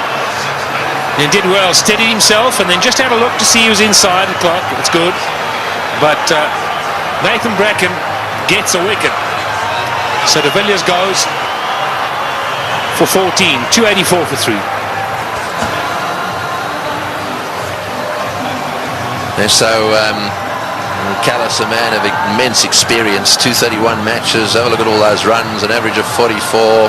He did well. Steadied himself and then just had a look to see he was inside the clock. It's good. But Nathan Bracken gets a wicket. So de Villiers goes for 14. 284 for 3. And so Callis, a man of immense experience, 231 matches. Have a look at all those runs, an average of 44,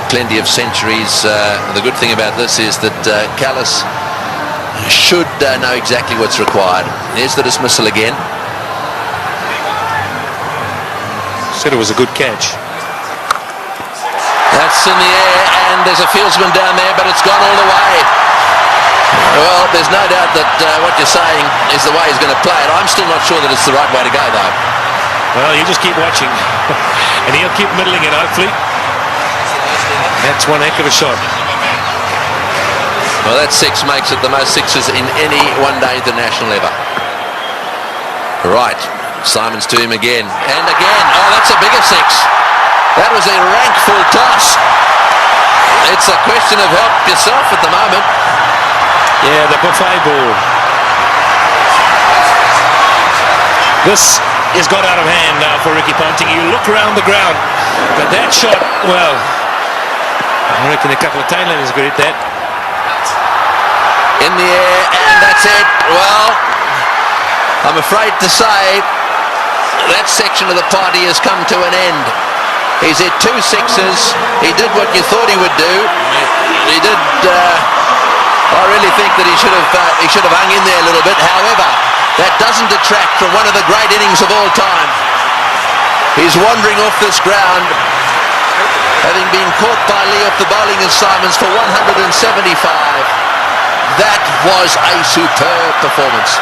plenty of centuries. The good thing about this is that Callis should know exactly what's required. Here's the dismissal again. Said it was a good catch. That's in the air, and there's a fieldsman down there, but it's gone all the way. Well, there's no doubt that what you're saying is the way he's going to play it. I'm still not sure that it's the right way to go, though. Well, you just keep watching, and he'll keep middling it, hopefully. That's one heck of a shot. Well, that six makes it the most sixes in any one-day international ever. Right, Simons to him again, and again. Oh, that's a bigger six. That was a rank full toss. It's a question of help yourself at the moment. Yeah, the buffet ball. This has got out of hand now for Ricky Ponting. You look around the ground, but that shot, well, I reckon a couple of tailenders could hit that. In the air, and that's it. Well, I'm afraid to say that section of the party has come to an end. He's hit 2 sixes. He did what you thought he would do. He did. I really think that he should have hung in there a little bit. However, that doesn't detract from one of the great innings of all time. He's wandering off this ground, having been caught by Lee off the bowling of Simons for 175. That was a superb performance.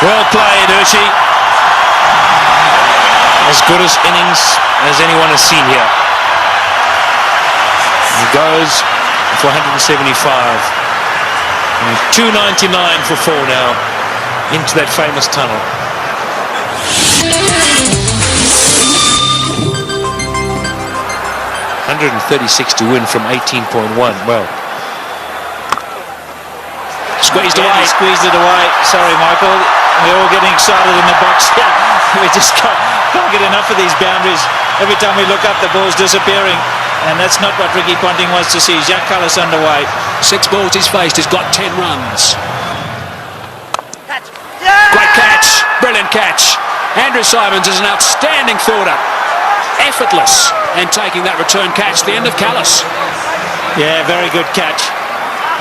Well played, Hershey. As good as innings as anyone has seen here. He goes for 175. And 299 for 4 now into that famous tunnel. 136 to win from 18.1. Well, Squeezed away. He squeezed it away. Sorry, Michael. We're all getting excited in the box here. We just can't get enough of these boundaries. Every time we look up, the ball's disappearing. And that's not what Ricky Ponting wants to see. Jacques Kallis underway. 6 balls he's faced. He's got 10 runs. Great catch. Brilliant catch. Andrew Simons is an outstanding fielder. Effortless. And taking that return catch, the end of Kallis. Yeah, very good catch.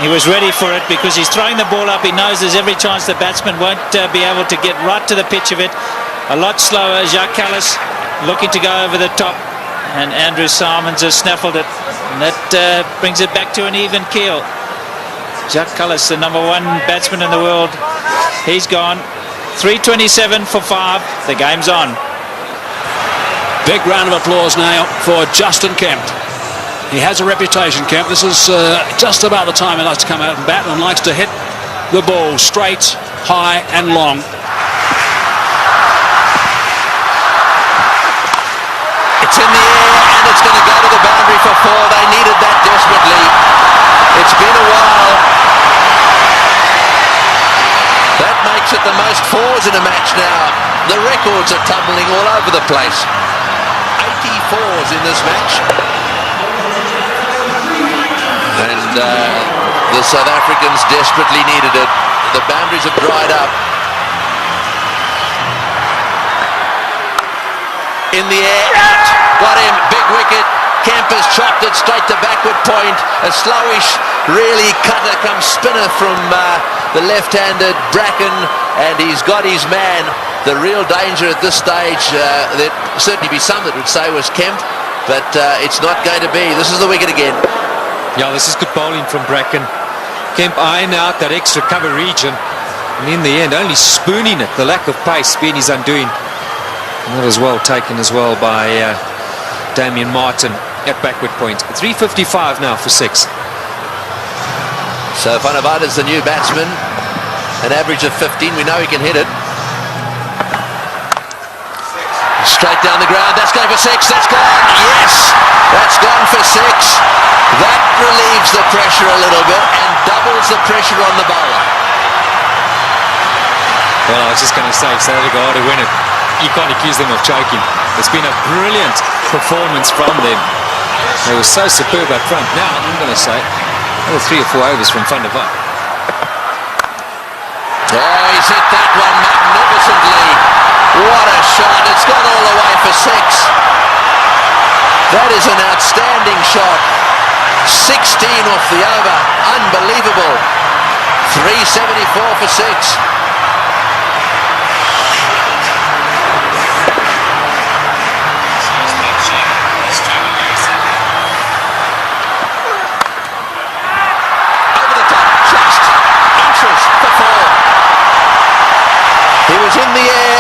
He was ready for it because he's throwing the ball up. He knows there's every chance the batsman won't be able to get right to the pitch of it. A lot slower. Jacques Kallis looking to go over the top. And Andrew Simons has snaffled it. And that brings it back to an even keel. Jacques Kallis, the #1 batsman in the world. He's gone. 327 for 5. The game's on. Big round of applause now for Justin Kemp. He has a reputation, Kemp. This is just about the time he likes to come out and bat and likes to hit the ball straight, high and long. It's in the air and it's going to go to the boundary for 4. They needed that desperately. It's been a while. That makes it the most 4s in a match now. The records are tumbling all over the place. 84s in this match. And the South Africans desperately needed it. The boundaries have dried up. In the air, got him, big wicket. Kemper's chopped it straight to backward point. A slowish, really cutter come spinner from the left-handed Bracken, and he's got his man. The real danger at this stage, there'd certainly be some that would say was Kemp, but it's not going to be. This is the wicket again. Yeah, this is good bowling from Bracken. Kemp eyeing out that extra cover region, and in the end only spooning it. The lack of pace being his undoing. And that was well taken as well by Damien Martin at backward point. 3:55 now for 6. So Vanavada's the new batsman, an average of 15. We know he can hit it. Straight down the ground. That's going for 6. That's gone. Yes, that's gone for 6. That relieves the pressure a little bit and doubles the pressure on the bowler. Well, I was just going to say, if South Africa are to win it, you can't accuse them of choking. It's been a brilliant performance from them. They were so superb up front. Now, I'm going to say, another 3 or 4 overs from Van der Walt. Oh, he's hit that one magnificently. What a shot. It's gone all the way for 6. That is an outstanding shot. 16 off the over. Unbelievable. 374 for 6. He was in the air,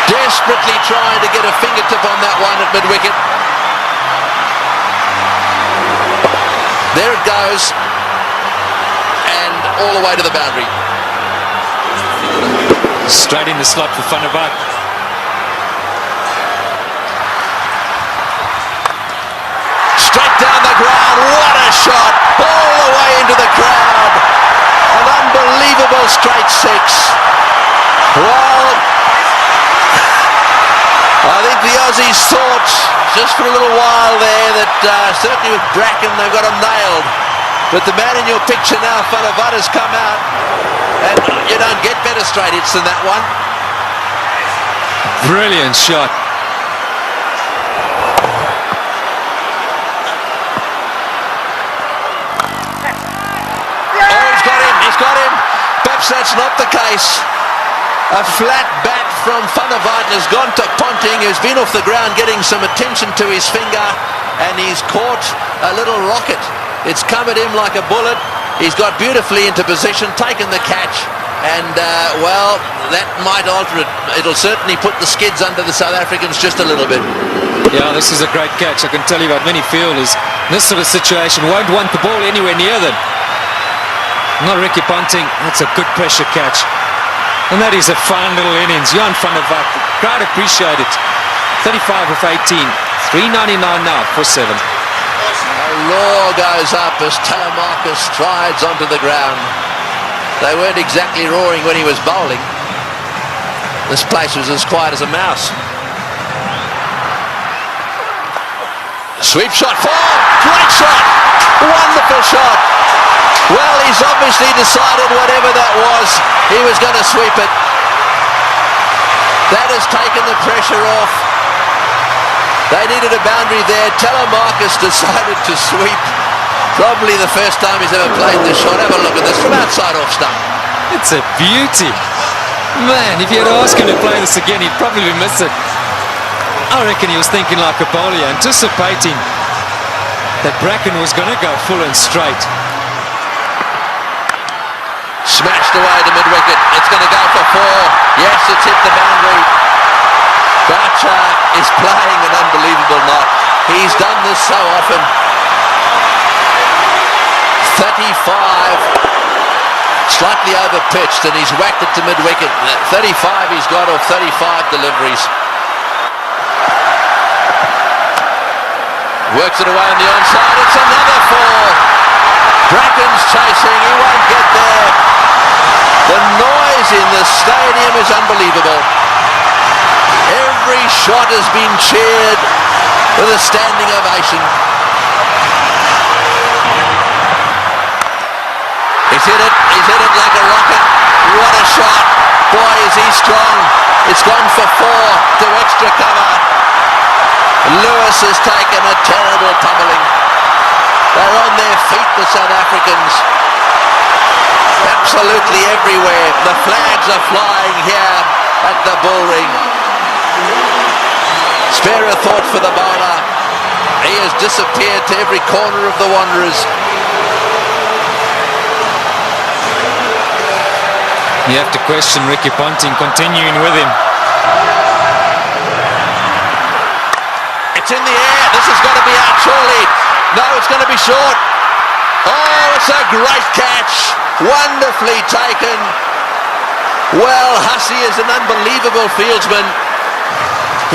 desperately trying to get a fingertip on that one at mid-wicket. There it goes, and all the way to the boundary. Straight in the slot for Van der Walt. Straight down the ground, what a shot, all the way into the crowd. An unbelievable straight 6. Well, I think the Aussies thought just for a little while there that certainly with Bracken they've got him nailed. But the man in your picture now, Van der Walt, has come out, and you don't get better straight hits than that one. Brilliant shot. Oh, he's got him. Perhaps that's not the case. A flat bat from Van der Walt has gone to Ponting, who's been off the ground getting some attention to his finger, and he's caught a little rocket. It's come at him like a bullet. He's got beautifully into position, taken the catch, and well, that might alter it. It'll certainly put the skids under the South Africans just a little bit. Yeah, this is a great catch. I can tell you about many fielders in this sort of situation won't want the ball anywhere near them. Not Ricky Ponting. That's a good pressure catch. And that is a fine little innings. Jan van der Walt, crowd appreciate it. 35 of 18, 399 now for 7. A roar goes up as ꜱᴜᴜᴜ strides onto the ground. They weren't exactly roaring when he was bowling. This place was as quiet as a mouse. Sweep shot, 4, great shot, wonderful shot. Well, he's obviously decided whatever that was, he was going to sweep it. That has taken the pressure off. They needed a boundary there. ꜱᴜᴜᴜ decided to sweep. Probably the first time he's ever played the shot. Have a look at this from outside off stump. It's a beauty. Man, if you had asked him to play this again, he'd probably miss it. I reckon he was thinking like a bowler, anticipating that Bracken was going to go full and straight. Smashed away to mid-wicket. It's going to go for 4. Yes, it's hit the boundary. Garcha is playing an unbelievable knot. He's done this so often. 35 slightly over pitched, and he's whacked it to mid-wicket. 35 he's got off 35 deliveries. Works it away on the onside. It's another 4. Bracken's chasing. He won't get there. The noise in the stadium is unbelievable. Every shot has been cheered with a standing ovation. He's hit it like a rocket. What a shot. Boy, is he strong. It's gone for 4 to extra cover. Lewis has taken a terrible pummeling. They're on their feet, the South Africans. Absolutely everywhere. The flags are flying here at the bull ring. Spare a thought for the bowler. He has disappeared to every corner of the Wanderers. You have to question Ricky Ponting continuing with him. It's in the air. This has got to be out surely. No, it's going to be short. Oh, it's a great catch. Wonderfully taken. Well, Hussey is an unbelievable fieldsman.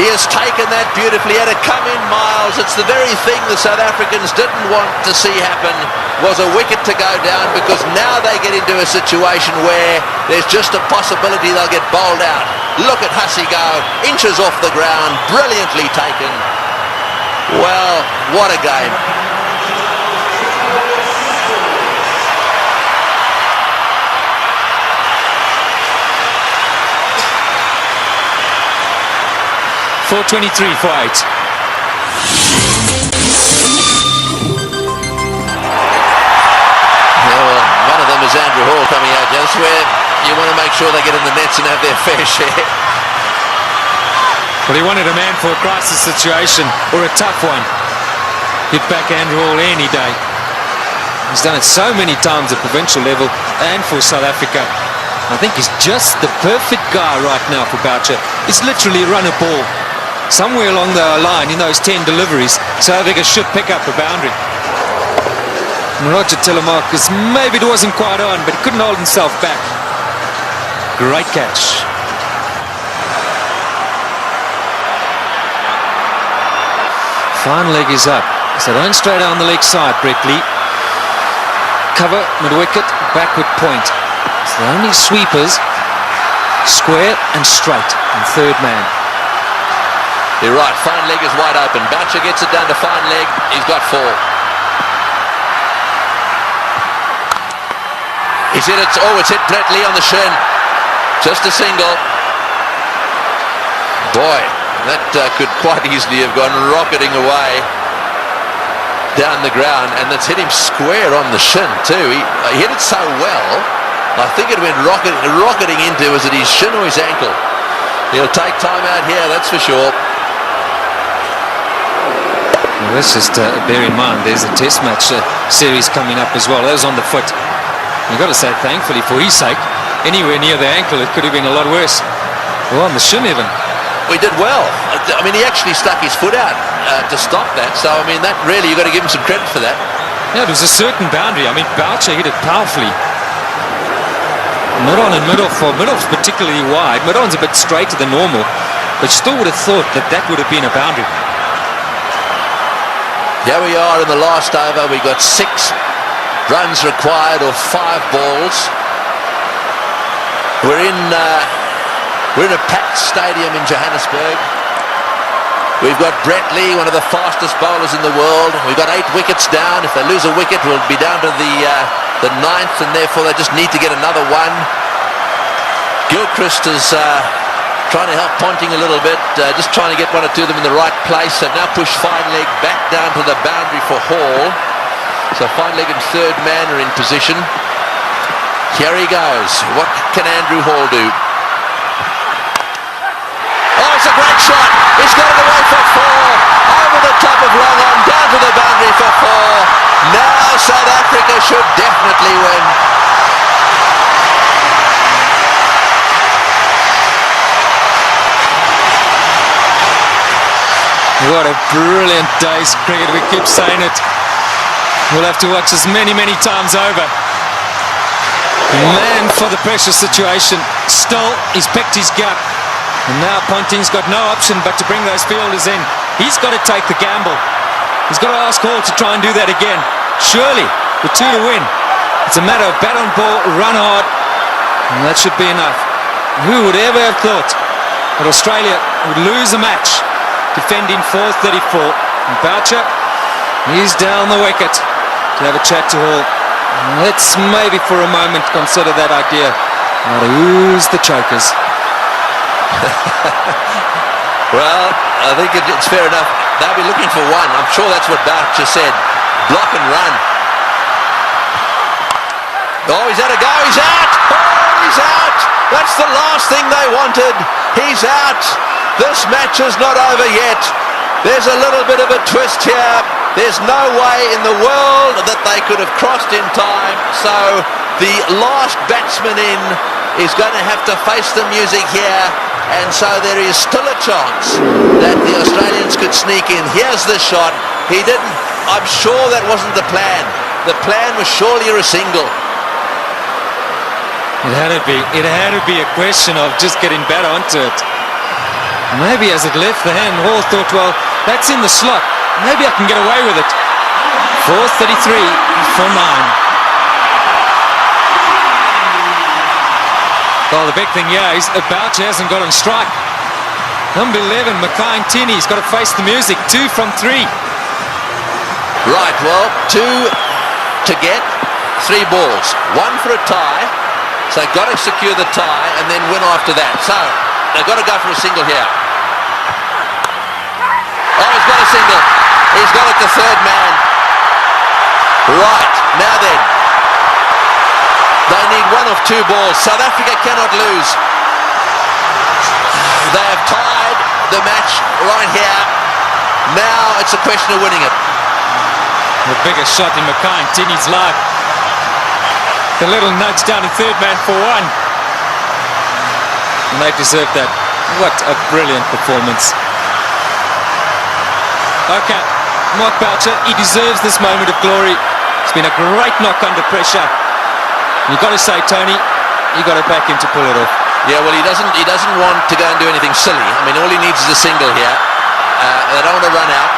He has taken that beautifully. He had to come in miles. It's the very thing the South Africans didn't want to see happen, was a wicket to go down, because now they get into a situation where there's just a possibility they'll get bowled out. Look at Hussey go. Inches off the ground. Brilliantly taken. Well, what a game. .423 for 8. Well, one of them is Andrew Hall coming out. That's where you want to make sure they get in the nets and have their fair share. Well, he wanted a man for a crisis situation, or a tough one. Hit back Andrew Hall any day. He's done it so many times at provincial level and for South Africa. I think he's just the perfect guy right now for Boucher. He's literally run a ball. Somewhere along the line in those 10 deliveries, South Africa should pick up a boundary. And Roger Telemarcus, maybe it wasn't quite on, but he couldn't hold himself back. Great catch. Fine leg is up. So don't straight down the leg side, Brett Lee. Cover, mid-wicket, backward point. So the only sweepers, square and straight, and third man. You're right, fine leg is wide open. Boucher gets it down to fine leg. He's got 4. He's hit it. Oh, it's hit Brett Lee on the shin. Just a single. Boy, that could quite easily have gone rocketing away down the ground, and that's hit him square on the shin too. He hit it so well, I think it went rocketing into, was it his shin or his ankle? He'll take time out here, that's for sure. Well, let's just bear in mind there's a test match series coming up as well. That was on the foot. You've got to say thankfully for his sake, anywhere near the ankle it could have been a lot worse. Well, on the shin even. We did well. I mean, he actually stuck his foot out to stop that. So, I mean, that really, you've got to give him some credit for that. Yeah, it was a certain boundary. I mean, Boucher hit it powerfully. Mid-on and mid-off, or mid-off's particularly wide. Mid-on's a bit straighter than normal, but still would have thought that that would have been a boundary. Here we are in the last over. We got 6 runs required or 5 balls. We're in a packed stadium in Johannesburg. We've got Brett Lee, one of the fastest bowlers in the world. We've got 8 wickets down. If they lose a wicket, we'll be down to the 9th, and therefore they just need to get another one. Gilchrist is trying to help Ponting a little bit, just trying to get 1 or 2 of them in the right place. They've now pushed fine leg back down to the boundary for Hall. So fine leg and third man are in position. Here he goes. What can Andrew Hall do? Oh, it's a great shot. He's got it away for 4. Over the top of long on, down to the boundary for 4. Now South Africa should definitely win. What a brilliant day's cricket. We keep saying it. We'll have to watch this many, many times over. Man for the pressure situation. Still, he's picked his gap. And now Ponting's got no option but to bring those fielders in. He's got to take the gamble. He's got to ask Hall to try and do that again. Surely, the 2 to win. It's a matter of bat on ball, run hard, and that should be enough. Who would ever have thought that Australia would lose a match defending 434? And Boucher, he's down the wicket to have a chat to Hall. Let's maybe for a moment consider that idea. Now to ooze the chokers. Well, I think it's fair enough. They'll be looking for one. I'm sure that's what Boucher said. Block and run. Oh, he's had a go. He's out. Oh, he's out. That's the last thing they wanted. He's out. This match is not over yet. There's a little bit of a twist here. There's no way in the world that they could have crossed in time. So the last batsman in is going to have to face the music here. And so there is still a chance that the Australians could sneak in. Here's the shot. He didn't. I'm sure that wasn't the plan. The plan was surely a single. It had to be. It had to be a question of just getting better onto it. Maybe as it left the hand, Hall thought, well, that's in the slot. Maybe I can get away with it. 4:33 for 9. Well, the big thing here is Boucher hasn't got on strike. Number 11, ꜱᴜᴜᴛ's got to face the music. 2 from 3. Right, well, 2 to get, 3 balls. 1 for a tie. So they've got to secure the tie and then win after that. So they've got to go for a single here. Oh, he's got a single. He's got it, the third man. Right, now then. They need 1 of 2 balls. South Africa cannot lose. They have tied the match right here. Now it's a question of winning it. The biggest shot in ꜱᴜᴜᴛ's life. The little nudge down to third man for 1. And they deserve that. What a brilliant performance. Okay, Mark Boucher, he deserves this moment of glory. It's been a great knock under pressure. You've got to say, Tony, you got to back him to pull it off. Yeah, well, he doesn't want to go and do anything silly. I mean, all he needs is a single here. They don't want to run out.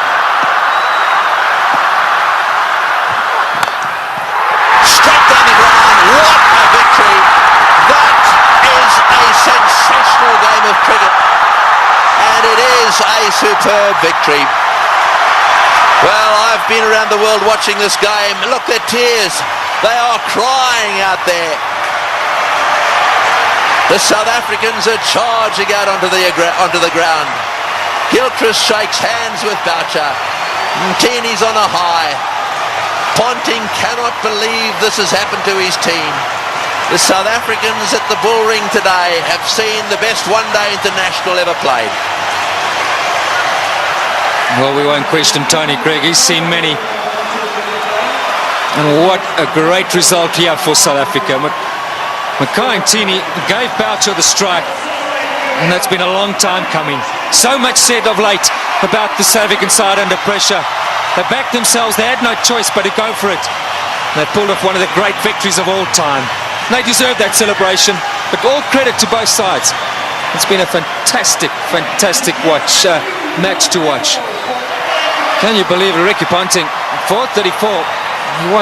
Straight down the ground. What a victory. That is a sensational game of cricket. And it is a superb victory. Well, I've been around the world watching this game. Look, their tears. They are crying out there. The South Africans are charging out onto the ground. Gilchrist shakes hands with Boucher. Mtini's on a high. Ponting cannot believe this has happened to his team. The South Africans at the Bull Ring today have seen the best one-day international ever played. Well, we won't question Tony Craig. He's seen many. And what a great result here for South Africa. ꜱᴜᴜᴛ gave Boucher the strike, and that's been a long time coming. So much said of late about the South African side under pressure. They backed themselves. They had no choice but to go for it. They pulled off one of the great victories of all time. They deserve that celebration, but all credit to both sides. It's been a fantastic, fantastic match to watch. Can you believe it? Ricky Ponting, 4:34. He won't